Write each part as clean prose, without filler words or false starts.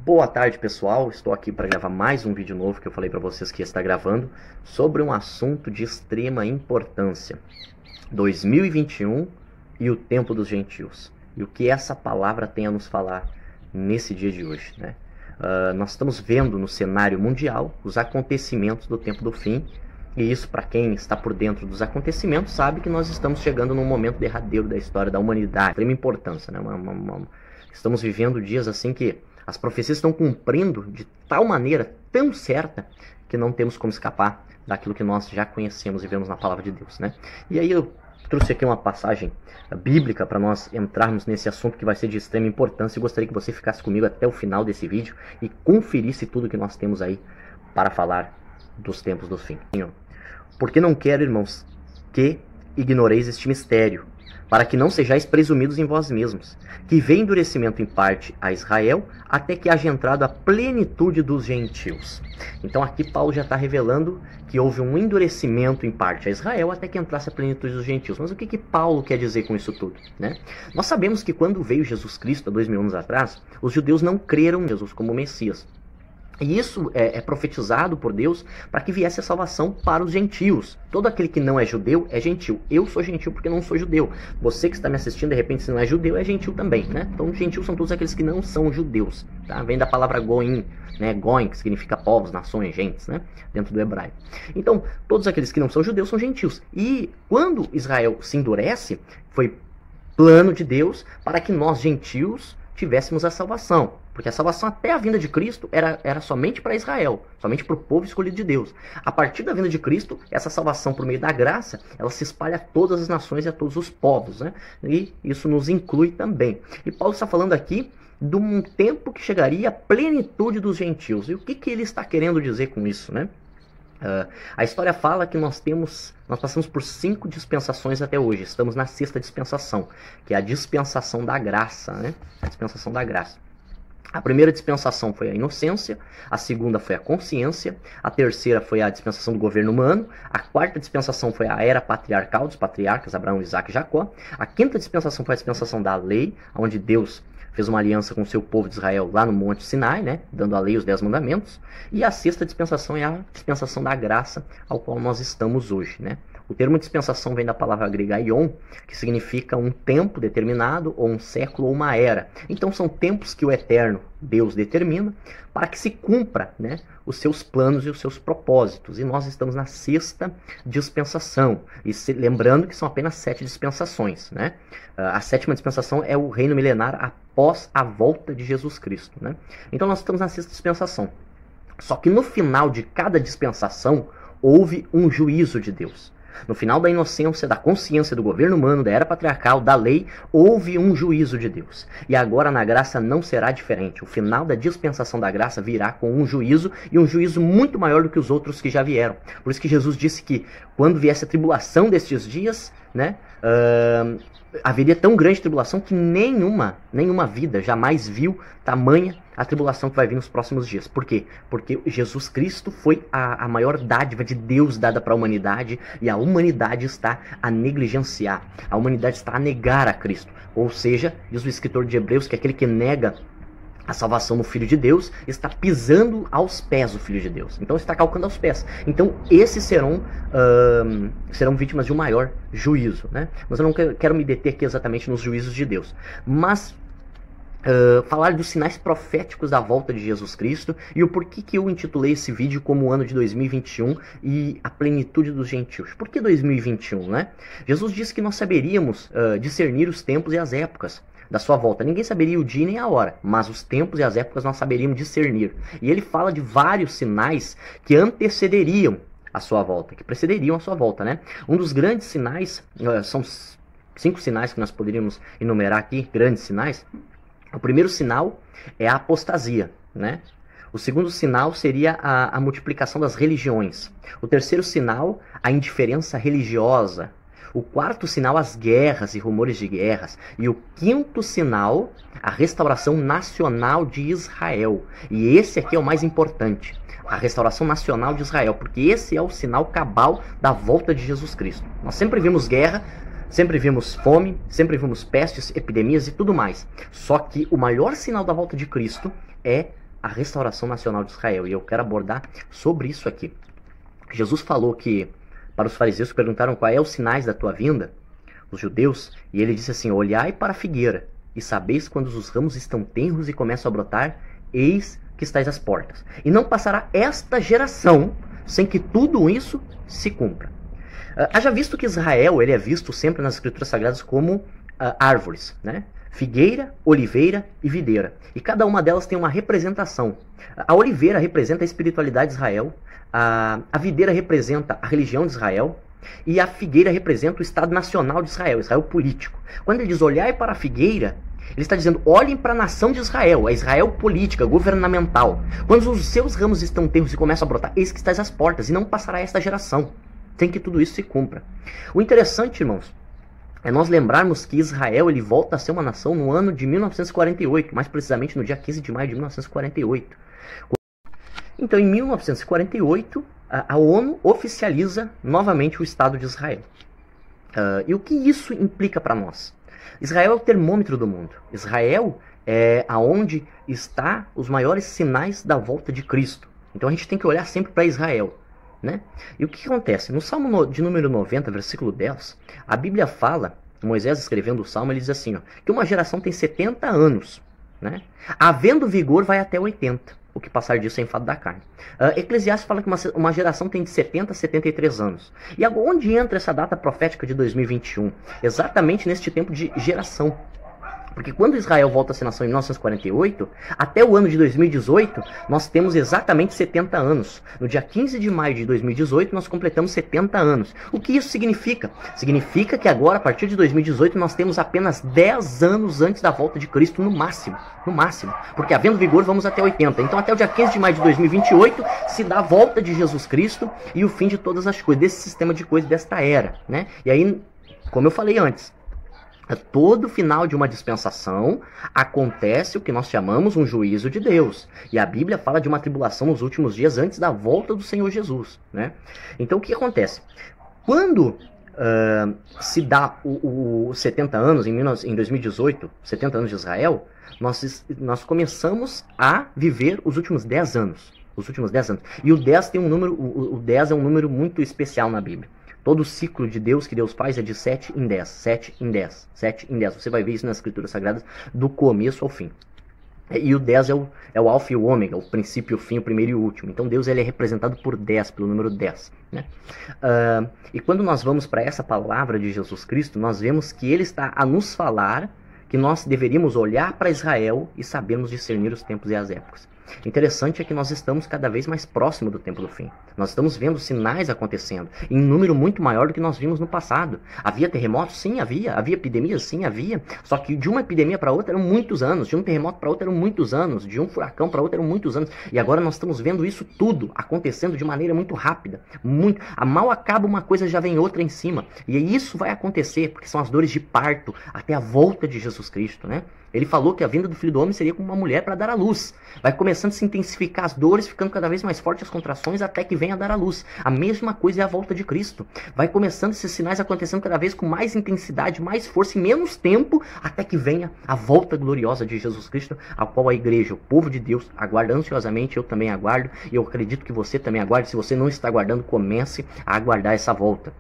Boa tarde, pessoal. Estou aqui para gravar mais um vídeo novo que eu falei para vocês que ia estar gravando sobre um assunto de extrema importância. 2021 e o tempo dos gentios. E o que essa palavra tem a nos falar nesse dia de hoje, né? Nós estamos vendo no cenário mundial os acontecimentos do tempo do fim. E isso, para quem está por dentro dos acontecimentos, sabe que nós estamos chegando num momento derradeiro da história da humanidade. Extrema importância, né? Estamos vivendo dias assim que as profecias estão cumprindo de tal maneira, tão certa, que não temos como escapar daquilo que nós já conhecemos e vemos na palavra de Deus, né? E aí eu trouxe aqui uma passagem bíblica para nós entrarmos nesse assunto que vai ser de extrema importância. E gostaria que você ficasse comigo até o final desse vídeo e conferisse tudo que nós temos aí para falar dos tempos do fim. Porque não quero, irmãos, que ignoreis este mistério, para que não sejais presumidos em vós mesmos, que vem endurecimento em parte a Israel, até que haja entrado a plenitude dos gentios. Então aqui Paulo já está revelando que houve um endurecimento em parte a Israel, até que entrasse a plenitude dos gentios. Mas o que Paulo quer dizer com isso tudo, né? Nós sabemos que quando veio Jesus Cristo, há 2000 anos atrás, os judeus não creram em Jesus como Messias. E isso é profetizado por Deus para que viesse a salvação para os gentios. Todo aquele que não é judeu é gentil. Eu sou gentil porque não sou judeu. Você que está me assistindo, de repente, se não é judeu, é gentil também, né? Então, gentios são todos aqueles que não são judeus, tá? Vem da palavra goim, né? Goim, que significa povos, nações, gentes, né? Dentro do hebraico. Então, todos aqueles que não são judeus são gentios. E quando Israel se endurece, foi plano de Deus para que nós, gentios, tivéssemos a salvação. Porque a salvação até a vinda de Cristo era somente para Israel, somente para o povo escolhido de Deus. A partir da vinda de Cristo, essa salvação por meio da graça, ela se espalha a todas as nações e a todos os povos, né? E isso nos inclui também. E Paulo está falando aqui de um tempo que chegaria à plenitude dos gentios. E o que ele está querendo dizer com isso, né? A história fala que nós passamos por 5 dispensações até hoje. Estamos na 6ª dispensação, que é a dispensação da graça, né? A dispensação da graça. A primeira dispensação foi a inocência, a segunda foi a consciência, a terceira foi a dispensação do governo humano, a quarta dispensação foi a era patriarcal dos patriarcas Abraão, Isaac e Jacó, a quinta dispensação foi a dispensação da lei, onde Deus fez uma aliança com o seu povo de Israel lá no Monte Sinai, né, dando a lei, os 10 mandamentos, e a 6ª dispensação é a dispensação da graça, ao qual nós estamos hoje, né? O termo dispensação vem da palavra grega aion, que significa um tempo determinado, ou um século, ou uma era. Então são tempos que o eterno Deus determina para que se cumpra, né, os seus planos e os seus propósitos. E nós estamos na 6ª dispensação. E lembrando que são apenas 7 dispensações, né? A 7ª dispensação é o reino milenar após a volta de Jesus Cristo, né? Então nós estamos na 6ª dispensação. Só que no final de cada dispensação houve um juízo de Deus. No final da inocência, da consciência do governo humano, da era patriarcal, da lei, houve um juízo de Deus. E agora na graça não será diferente. O final da dispensação da graça virá com um juízo, e um juízo muito maior do que os outros que já vieram. Por isso que Jesus disse que quando viesse a tribulação destes dias, né, haveria tão grande tribulação que nenhuma vida jamais viu tamanha a tribulação que vai vir nos próximos dias. Por quê? Porque Jesus Cristo foi a maior dádiva de Deus dada para a humanidade, e a humanidade está a negligenciar, a humanidade está a negar a Cristo. Ou seja, diz o escritor de Hebreus que aquele que nega a salvação no Filho de Deus está pisando aos pés do Filho de Deus. Então está calcando aos pés. Então esses serão vítimas de um maior juízo, né? Mas eu não quero me deter aqui exatamente nos juízos de Deus. Mas falar dos sinais proféticos da volta de Jesus Cristo e o porquê que eu intitulei esse vídeo como o ano de 2021 e a plenitude dos gentios. Por que 2021, né? Jesus disse que nós saberíamos discernir os tempos e as épocas da sua volta. Ninguém saberia o dia nem a hora, mas os tempos e as épocas nós saberíamos discernir. E ele fala de vários sinais que antecederiam a sua volta, que precederiam a sua volta, né? Um dos grandes sinais, são 5 sinais que nós poderíamos enumerar aqui, grandes sinais. O primeiro sinal é a apostasia, né? O segundo sinal seria a multiplicação das religiões. O terceiro sinal, a indiferença religiosa. O quarto sinal, as guerras e rumores de guerras. E o quinto sinal, a restauração nacional de Israel. E esse aqui é o mais importante, a restauração nacional de Israel, porque esse é o sinal cabal da volta de Jesus Cristo. Nós sempre vimos guerra, sempre vimos fome, sempre vimos pestes, epidemias e tudo mais. Só que o maior sinal da volta de Cristo é a restauração nacional de Israel. E eu quero abordar sobre isso aqui. Jesus falou que, para os fariseus que perguntaram qual é os sinais da tua vinda, os judeus, e ele disse assim: olhai para a figueira, e sabeis quando os ramos estão tenros e começam a brotar, eis que estáis às portas. E não passará esta geração sem que tudo isso se cumpra. Haja visto que Israel ele é visto sempre nas escrituras sagradas como árvores, né? Figueira, oliveira e videira. E cada uma delas tem uma representação. A oliveira representa a espiritualidade de Israel, a videira representa a religião de Israel, e a figueira representa o Estado Nacional de Israel, Israel político. Quando ele diz olhai para a figueira, ele está dizendo, olhem para a nação de Israel, a Israel política, governamental. Quando os seus ramos estão tenros e começam a brotar, eis que estás às portas, e não passará esta geração, sem que tudo isso se cumpra. O interessante, irmãos, é nós lembrarmos que Israel ele volta a ser uma nação no ano de 1948, mais precisamente no dia 15 de maio de 1948. Então, em 1948, a ONU oficializa novamente o Estado de Israel. E o que isso implica para nós? Israel é o termômetro do mundo. Israel é aonde está os maiores sinais da volta de Cristo. Então a gente tem que olhar sempre para Israel, né? E o que acontece? No Salmo de número 90, versículo 10, a Bíblia fala, Moisés escrevendo o Salmo, ele diz assim, ó, que uma geração tem 70 anos, né? Havendo vigor vai até 80. O que passar disso é enfado da carne. Eclesiastes fala que uma geração tem de 70 a 73 anos. E onde entra essa data profética de 2021? Exatamente neste tempo de geração. Porque quando Israel volta a ser nação em 1948, até o ano de 2018, nós temos exatamente 70 anos. No dia 15 de maio de 2018, nós completamos 70 anos. O que isso significa? Significa que agora, a partir de 2018, nós temos apenas 10 anos antes da volta de Cristo, no máximo. No máximo. Porque havendo vigor, vamos até 80. Então, até o dia 15 de maio de 2028, se dá a volta de Jesus Cristo e o fim de todas as coisas, desse sistema de coisas, desta era, né? E aí, como eu falei antes, todo final de uma dispensação acontece o que nós chamamos um juízo de Deus. E a Bíblia fala de uma tribulação nos últimos dias antes da volta do Senhor Jesus, né? Então o que acontece? Quando se dá os 70 anos, em 2018, 70 anos de Israel, nós começamos a viver os últimos 10 anos. Os últimos 10 anos. E o 10 tem um número, o 10 é um número muito especial na Bíblia. Todo o ciclo de Deus que Deus faz é de 7 em 10, 7 em 10, 7 em 10. Você vai ver isso nas Escrituras Sagradas do começo ao fim. E o 10 é o alfa e o ômega, o princípio, o fim, o primeiro e o último. Então Deus ele é representado por 10, pelo número 10. Né? E quando nós vamos para essa palavra de Jesus Cristo, nós vemos que ele está a nos falar que nós deveríamos olhar para Israel e sabermos discernir os tempos e as épocas. Interessante é que nós estamos cada vez mais próximo do tempo do fim. Nós estamos vendo sinais acontecendo em um número muito maior do que nós vimos no passado. Havia terremotos? Sim, havia. Havia epidemias? Sim, havia. Só que de uma epidemia para outra eram muitos anos. De um terremoto para outro eram muitos anos. De um furacão para outro eram muitos anos. E agora nós estamos vendo isso tudo acontecendo de maneira muito rápida. Mal acaba uma coisa, já vem outra em cima. E isso vai acontecer porque são as dores de parto até a volta de Jesus Cristo, né? Ele falou que a vinda do Filho do Homem seria como uma mulher para dar à luz. Vai começando a se intensificar as dores, ficando cada vez mais fortes as contrações, até que venha a dar à luz. A mesma coisa é a volta de Cristo. Vai começando esses sinais acontecendo cada vez com mais intensidade, mais força e menos tempo, até que venha a volta gloriosa de Jesus Cristo, a qual a igreja, o povo de Deus, aguarda ansiosamente. Eu também aguardo, e eu acredito que você também aguarde. Se você não está aguardando, comece a aguardar essa volta.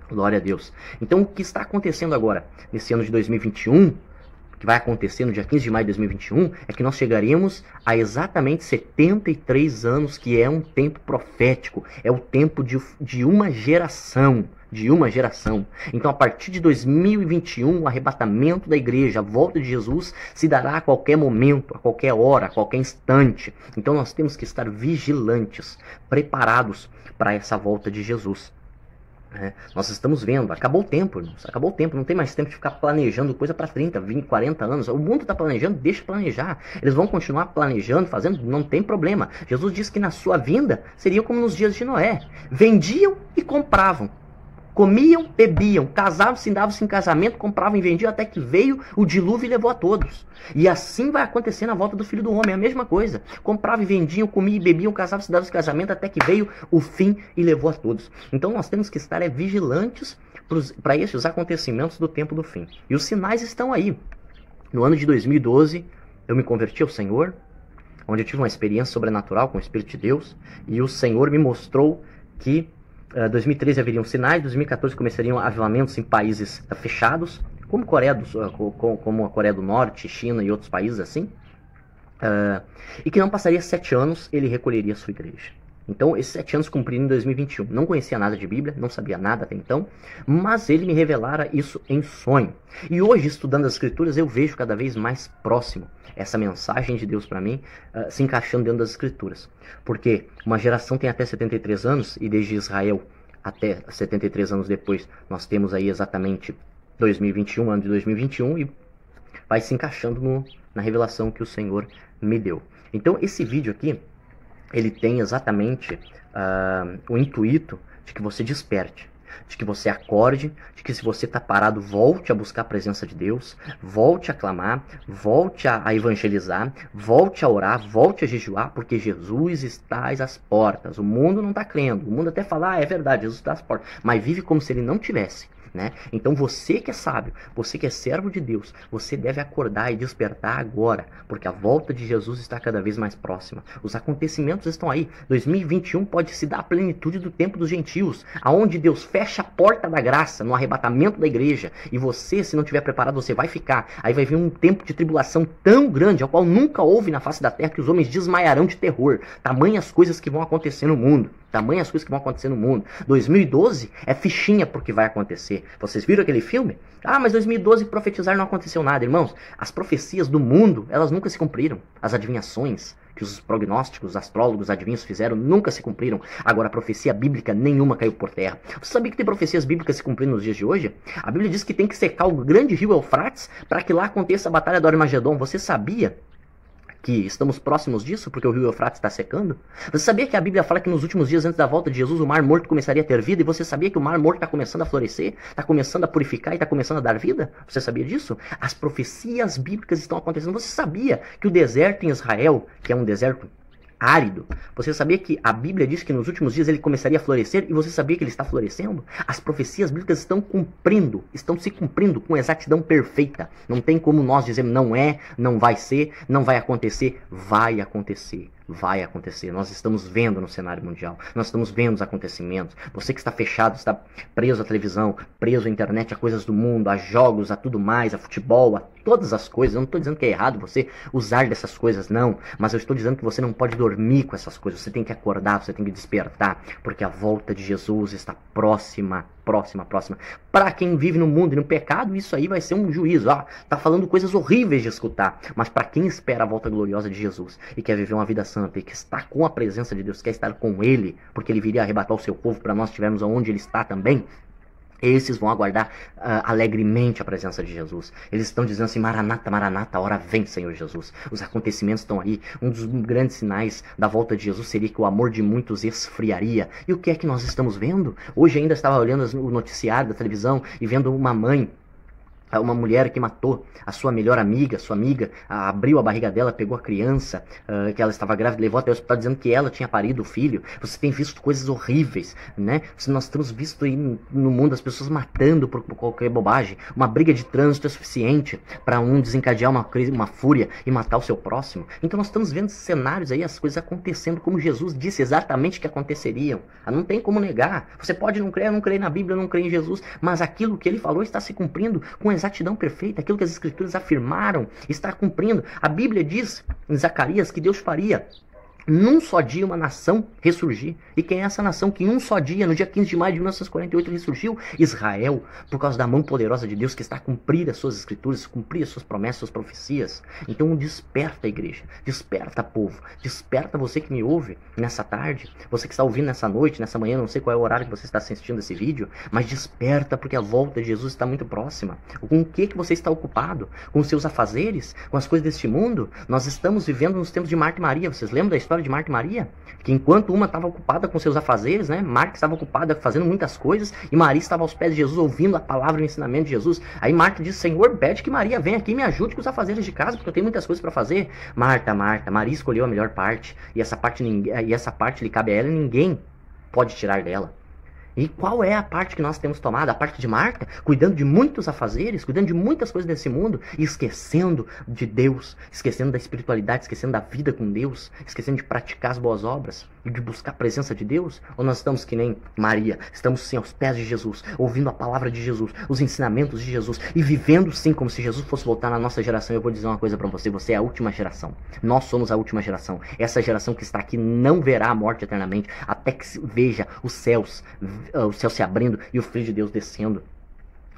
Glória a Deus. Então, o que está acontecendo agora, nesse ano de 2021... que vai acontecer no dia 15 de maio de 2021, é que nós chegaremos a exatamente 73 anos, que é um tempo profético, é o tempo de uma geração, Então, a partir de 2021, o arrebatamento da igreja, a volta de Jesus, se dará a qualquer momento, a qualquer hora, a qualquer instante. Então, nós temos que estar vigilantes, preparados para essa volta de Jesus. Nós estamos vendo, acabou o tempo, irmãos, acabou o tempo, não tem mais tempo de ficar planejando coisa para 30, 20, 40 anos. O mundo está planejando, deixa planejar. Eles vão continuar planejando, fazendo, não tem problema. Jesus disse que na sua vinda seria como nos dias de Noé: vendiam e compravam, comiam, bebiam, casavam-se, davam-se em casamento, compravam e vendiam, até que veio o dilúvio e levou a todos. E assim vai acontecer na volta do Filho do Homem, a mesma coisa. Compravam e vendiam, comiam e bebiam, casavam-se, davam-se em casamento, até que veio o fim e levou a todos. Então nós temos que estar vigilantes para esses acontecimentos do tempo do fim. E os sinais estão aí. No ano de 2012, eu me converti ao Senhor. onde eu tive uma experiência sobrenatural com o Espírito de Deus, e o Senhor me mostrou que 2013 haveriam sinais, 2014 começariam avivamentos em países fechados, como como a Coreia do Norte, China e outros países assim, e que não passaria 7 anos ele recolheria a sua igreja. Então, esses 7 anos cumpriram em 2021. Não conhecia nada de Bíblia, não sabia nada até então, mas ele me revelara isso em sonho. E hoje, estudando as Escrituras, eu vejo cada vez mais próximo essa mensagem de Deus para mim se encaixando dentro das Escrituras. Porque uma geração tem até 73 anos, e desde Israel até 73 anos depois, nós temos aí exatamente 2021, ano de 2021, e vai se encaixando na revelação que o Senhor me deu. Então, esse vídeo aqui, ele tem exatamente o intuito de que você desperte, de que você acorde, de que se você está parado, volte a buscar a presença de Deus, volte a clamar, volte a evangelizar, volte a orar, volte a jejuar, porque Jesus está às portas. O mundo não está crendo, o mundo até fala, é verdade, Jesus está às portas, mas vive como se ele não tivesse. Né? Então você que é sábio, você que é servo de Deus, você deve acordar e despertar agora, porque a volta de Jesus está cada vez mais próxima. Os acontecimentos estão aí. 2021 pode se dar a plenitude do tempo dos gentios, aonde Deus fecha a porta da graça no arrebatamento da igreja, e você, se não estiver preparado, você vai ficar. Aí vai vir um tempo de tribulação tão grande, ao qual nunca houve na face da terra, que os homens desmaiarão de terror. Tamanhas coisas que vão acontecer no mundo. Tamanhas coisas que vão acontecer no mundo. 2012 é fichinha porque vai acontecer. Vocês viram aquele filme? Ah, mas 2012 profetizar não aconteceu nada. Irmãos, as profecias do mundo, elas nunca se cumpriram. As adivinhações que os prognósticos, os astrólogos, adivinhos fizeram, nunca se cumpriram. Agora, a profecia bíblica nenhuma caiu por terra. Você sabia que tem profecias bíblicas se cumprindo nos dias de hoje? A Bíblia diz que tem que secar o grande rio Eufrates para que lá aconteça a batalha do Armagedon. Você sabia que estamos próximos disso, porque o rio Eufrates está secando? Você sabia que a Bíblia fala que nos últimos dias antes da volta de Jesus o mar morto começaria a ter vida? E você sabia que o mar morto está começando a florescer? Está começando a purificar e está começando a dar vida? Você sabia disso? As profecias bíblicas estão acontecendo. Você sabia que o deserto em Israel, que é um deserto árido, você sabia que a Bíblia diz que nos últimos dias ele começaria a florescer, e você sabia que ele está florescendo? As profecias bíblicas estão se cumprindo com exatidão perfeita. Não tem como nós dizermos não é, não vai ser, não vai acontecer. Vai acontecer. Vai acontecer. Nós estamos vendo no cenário mundial. Nós estamos vendo os acontecimentos. Você que está fechado, está preso à televisão, preso à internet, a coisas do mundo, a jogos, a tudo mais, a futebol, a todas as coisas. Eu não estou dizendo que é errado você usar dessas coisas, não. Mas eu estou dizendo que você não pode dormir com essas coisas. Você tem que acordar, você tem que despertar. Porque a volta de Jesus está próxima. Para quem vive no mundo e no pecado, isso aí vai ser um juízo. Tá falando coisas horríveis de escutar. Mas para quem espera a volta gloriosa de Jesus e quer viver uma vida santa e que está com a presença de Deus, quer estar com Ele, porque Ele viria arrebatar o seu povo para nós estivermos onde Ele está também, esses vão aguardar alegremente a presença de Jesus. Eles estão dizendo assim, Maranata, Maranata, a hora vem, Senhor Jesus. Os acontecimentos estão aí. Um dos grandes sinais da volta de Jesus seria que o amor de muitos esfriaria. E o que é que nós estamos vendo? Hoje ainda estava olhando o noticiário da televisão e vendo uma mulher que matou a sua melhor amiga, abriu a barriga dela, pegou a criança, que ela estava grávida, levou até o hospital dizendo que ela tinha parido o filho. Você tem visto coisas horríveis, né? Nós temos visto aí no mundo as pessoas matando por qualquer bobagem. Uma briga de trânsito é suficiente para um desencadear uma crise, uma fúria e matar o seu próximo. Então nós estamos vendo cenários aí, as coisas acontecendo como Jesus disse exatamente que aconteceriam. Não tem como negar. Você pode não crer na Bíblia, não crer em Jesus, mas aquilo que ele falou está se cumprindo com exatidão perfeita. Aquilo que as Escrituras afirmaram está cumprindo. A Bíblia diz em Zacarias que Deus faria num só dia uma nação ressurgir. E quem é essa nação que em um só dia, no dia 15 de maio de 1948, ressurgiu? Israel, por causa da mão poderosa de Deus que está a cumprir as suas escrituras, cumprir as suas promessas, suas profecias. Então desperta, igreja, desperta, povo, desperta você que me ouve nessa tarde, você que está ouvindo nessa noite, nessa manhã, não sei qual é o horário que você está assistindo esse vídeo, mas desperta porque a volta de Jesus está muito próxima. Com o que você está ocupado? Com os seus afazeres? Com as coisas deste mundo? Nós estamos vivendo nos tempos de Marta e Maria. Vocês lembram da história de Marta e Maria? Que enquanto uma estava ocupada com seus afazeres, né? Marta estava ocupada fazendo muitas coisas e Maria estava aos pés de Jesus ouvindo a palavra e o ensinamento de Jesus. Aí Marta disse, Senhor, pede que Maria venha aqui e me ajude com os afazeres de casa, porque eu tenho muitas coisas para fazer. Marta, Maria escolheu a melhor parte e essa parte lhe cabe a ela e ninguém pode tirar dela. E qual é a parte que nós temos tomado? A parte de Marta, cuidando de muitos afazeres, cuidando de muitas coisas desse mundo, e esquecendo de Deus, esquecendo da espiritualidade, esquecendo da vida com Deus, esquecendo de praticar as boas obras e de buscar a presença de Deus? Ou nós estamos que nem Maria, estamos sim aos pés de Jesus, ouvindo a palavra de Jesus, os ensinamentos de Jesus, e vivendo sim como se Jesus fosse voltar na nossa geração? Eu vou dizer uma coisa para você, você é a última geração. Nós somos a última geração. Essa geração que está aqui não verá a morte eternamente, até que veja os céus se abrindo e o Filho de Deus descendo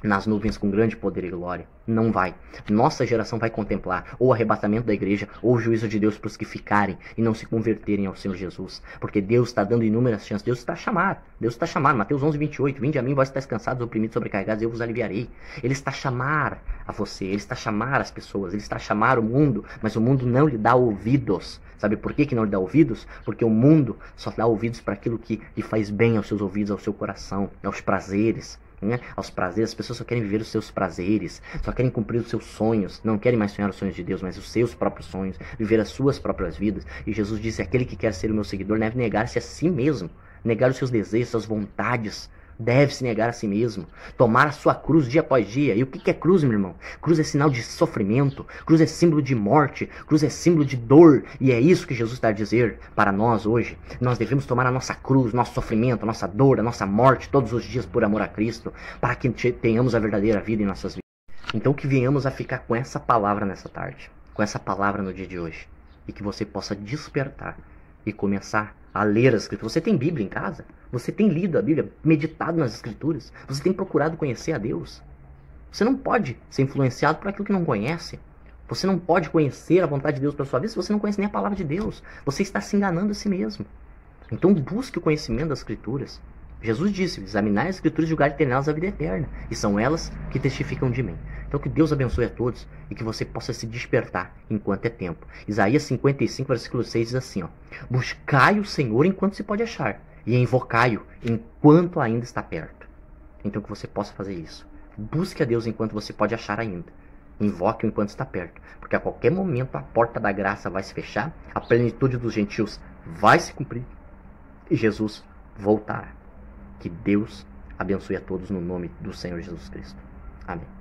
nas nuvens com grande poder e glória. Não vai. Nossa geração vai contemplar ou o arrebatamento da igreja ou o juízo de Deus para os que ficarem e não se converterem ao Senhor Jesus. Porque Deus está dando inúmeras chances. Deus está a chamar. Deus está a chamar. Mateus 11:28. Vinde a mim, vós estáis cansados, oprimidos, sobrecarregados, eu vos aliviarei. Ele está a chamar a você. Ele está a chamar as pessoas. Ele está a chamar o mundo. Mas o mundo não lhe dá ouvidos. Sabe por que não lhe dá ouvidos? Porque o mundo só dá ouvidos para aquilo que lhe faz bem aos seus ouvidos, ao seu coração, aos prazeres. Aos prazeres, as pessoas só querem viver os seus prazeres, só querem cumprir os seus sonhos, não querem mais sonhar os sonhos de Deus, mas os seus próprios sonhos, viver as suas próprias vidas. E Jesus disse: aquele que quer ser o meu seguidor deve negar-se a si mesmo, negar os seus desejos, suas vontades, deve se negar a si mesmo, tomar a sua cruz dia após dia. E o que é cruz, meu irmão? Cruz é sinal de sofrimento, cruz é símbolo de morte, cruz é símbolo de dor, e é isso que Jesus está a dizer para nós hoje. Nós devemos tomar a nossa cruz, nosso sofrimento, a nossa dor, a nossa morte, todos os dias por amor a Cristo, para que tenhamos a verdadeira vida em nossas vidas. Então que venhamos a ficar com essa palavra nessa tarde, com essa palavra no dia de hoje, e que você possa despertar e começar a ler as Escrituras. Você tem Bíblia em casa? Você tem lido a Bíblia, meditado nas Escrituras? Você tem procurado conhecer a Deus? Você não pode ser influenciado por aquilo que não conhece. Você não pode conhecer a vontade de Deus para a sua vida se você não conhece nem a palavra de Deus. Você está se enganando a si mesmo. Então busque o conhecimento das Escrituras. Jesus disse: examinar as Escrituras e julgar e nelas a vida eterna. E são elas que testificam de mim. Então que Deus abençoe a todos e que você possa se despertar enquanto é tempo. Isaías 55, versículo 6 diz assim: buscai o Senhor enquanto se pode achar, e invocai-o enquanto ainda está perto. Então que você possa fazer isso. Busque a Deus enquanto você pode achar ainda. Invoque-o enquanto está perto. Porque a qualquer momento a porta da graça vai se fechar, a plenitude dos gentios vai se cumprir e Jesus voltará. Que Deus abençoe a todos no nome do Senhor Jesus Cristo. Amém.